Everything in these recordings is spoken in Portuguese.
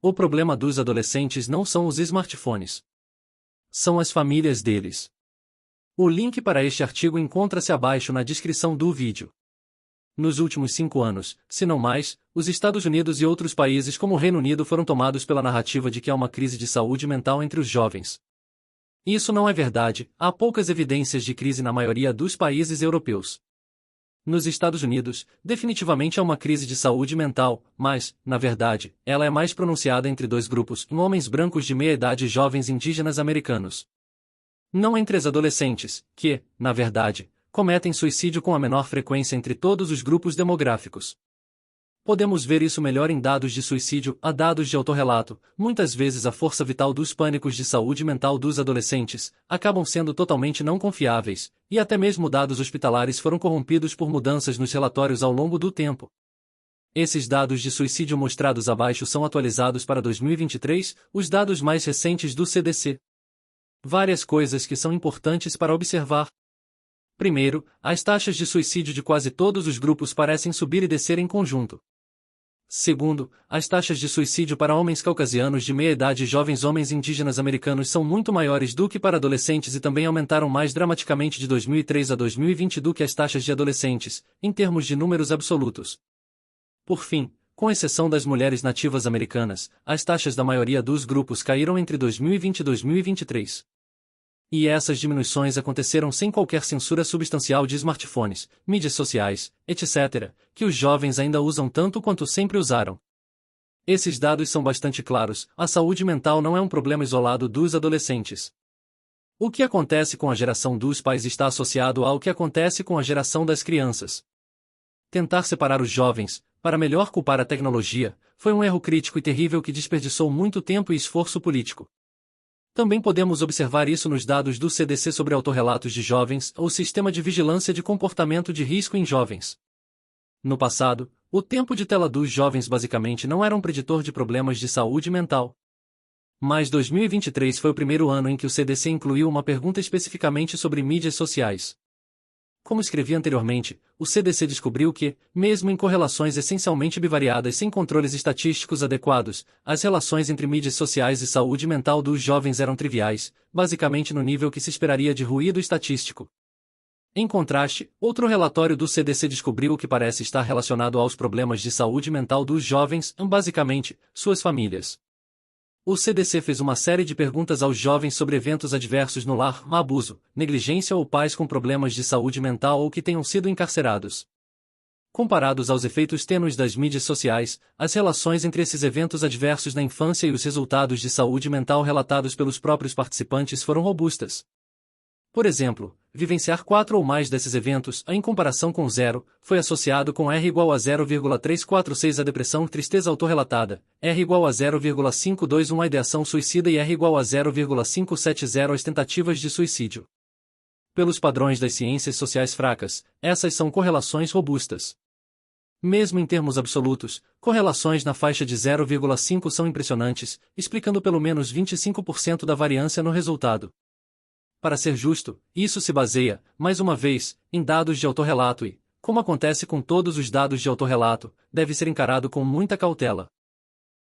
O problema dos adolescentes não são os smartphones. São as famílias deles. O link para este artigo encontra-se abaixo na descrição do vídeo. Nos últimos 5 anos, se não mais, os Estados Unidos e outros países como o Reino Unido foram tomados pela narrativa de que há uma crise de saúde mental entre os jovens. Isso não é verdade, há poucas evidências de crise na maioria dos países europeus. Nos Estados Unidos, definitivamente há uma crise de saúde mental, mas, na verdade, ela é mais pronunciada entre dois grupos, homens brancos de meia-idade e jovens indígenas americanos. Não entre os adolescentes, que, na verdade, cometem suicídio com a menor frequência entre todos os grupos demográficos. Podemos ver isso melhor em dados de suicídio, a dados de autorrelato. Muitas vezes a força vital dos pânicos de saúde mental dos adolescentes acabam sendo totalmente não confiáveis, e até mesmo dados hospitalares foram corrompidos por mudanças nos relatórios ao longo do tempo. Esses dados de suicídio mostrados abaixo são atualizados para 2023, os dados mais recentes do CDC. Várias coisas que são importantes para observar. Primeiro, as taxas de suicídio de quase todos os grupos parecem subir e descer em conjunto. Segundo, as taxas de suicídio para homens caucasianos de meia-idade e jovens homens indígenas americanos são muito maiores do que para adolescentes e também aumentaram mais dramaticamente de 2003 a 2020 do que as taxas de adolescentes, em termos de números absolutos. Por fim, com exceção das mulheres nativas americanas, as taxas da maioria dos grupos caíram entre 2020 e 2023. E essas diminuições aconteceram sem qualquer censura substancial de smartphones, mídias sociais, etc., que os jovens ainda usam tanto quanto sempre usaram. Esses dados são bastante claros, a saúde mental não é um problema isolado dos adolescentes. O que acontece com a geração dos pais está associado ao que acontece com a geração das crianças. Tentar separar os jovens, para melhor culpar a tecnologia, foi um erro crítico e terrível que desperdiçou muito tempo e esforço político. Também podemos observar isso nos dados do CDC sobre autorrelatos de jovens ou Sistema de Vigilância de Comportamento de Risco em Jovens. No passado, o tempo de tela dos jovens basicamente não era um preditor de problemas de saúde mental. Mas 2023 foi o primeiro ano em que o CDC incluiu uma pergunta especificamente sobre mídias sociais. Como escrevi anteriormente, o CDC descobriu que, mesmo em correlações essencialmente bivariadas sem controles estatísticos adequados, as relações entre mídias sociais e saúde mental dos jovens eram triviais, basicamente no nível que se esperaria de ruído estatístico. Em contraste, outro relatório do CDC descobriu o que parece estar relacionado aos problemas de saúde mental dos jovens, basicamente, suas famílias. O CDC fez uma série de perguntas aos jovens sobre eventos adversos no lar, abuso, negligência ou pais com problemas de saúde mental ou que tenham sido encarcerados. Comparados aos efeitos tênues das mídias sociais, as relações entre esses eventos adversos na infância e os resultados de saúde mental relatados pelos próprios participantes foram robustas. Por exemplo, vivenciar 4 ou mais desses eventos, em comparação com 0, foi associado com R igual a 0,346 a depressão tristeza autorrelatada, R igual a 0,521 a ideação suicida e R igual a 0,570 as tentativas de suicídio. Pelos padrões das ciências sociais fracas, essas são correlações robustas. Mesmo em termos absolutos, correlações na faixa de 0,5 são impressionantes, explicando pelo menos 25% da variância no resultado. Para ser justo, isso se baseia, mais uma vez, em dados de autorrelato e, como acontece com todos os dados de autorrelato, deve ser encarado com muita cautela.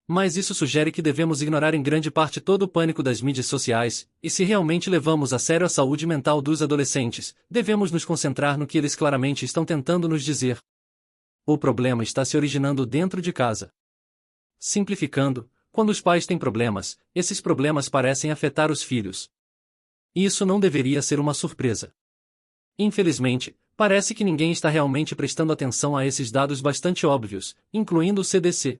Mas isso sugere que devemos ignorar em grande parte todo o pânico das mídias sociais, e se realmente levamos a sério a saúde mental dos adolescentes, devemos nos concentrar no que eles claramente estão tentando nos dizer. O problema está se originando dentro de casa. Simplificando, quando os pais têm problemas, esses problemas parecem afetar os filhos. Isso não deveria ser uma surpresa. Infelizmente, parece que ninguém está realmente prestando atenção a esses dados bastante óbvios, incluindo o CDC.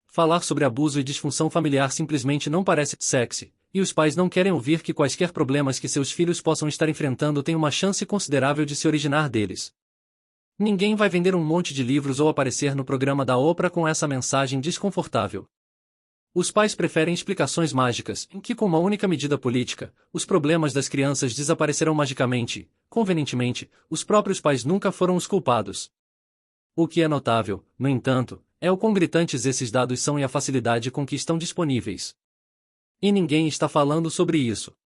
Falar sobre abuso e disfunção familiar simplesmente não parece sexy, e os pais não querem ouvir que quaisquer problemas que seus filhos possam estar enfrentando têm uma chance considerável de se originar deles. Ninguém vai vender um monte de livros ou aparecer no programa da Oprah com essa mensagem desconfortável. Os pais preferem explicações mágicas, em que com uma única medida política, os problemas das crianças desaparecerão magicamente. Convenientemente, os próprios pais nunca foram os culpados. O que é notável, no entanto, é o quão gritantes esses dados são e a facilidade com que estão disponíveis. E ninguém está falando sobre isso.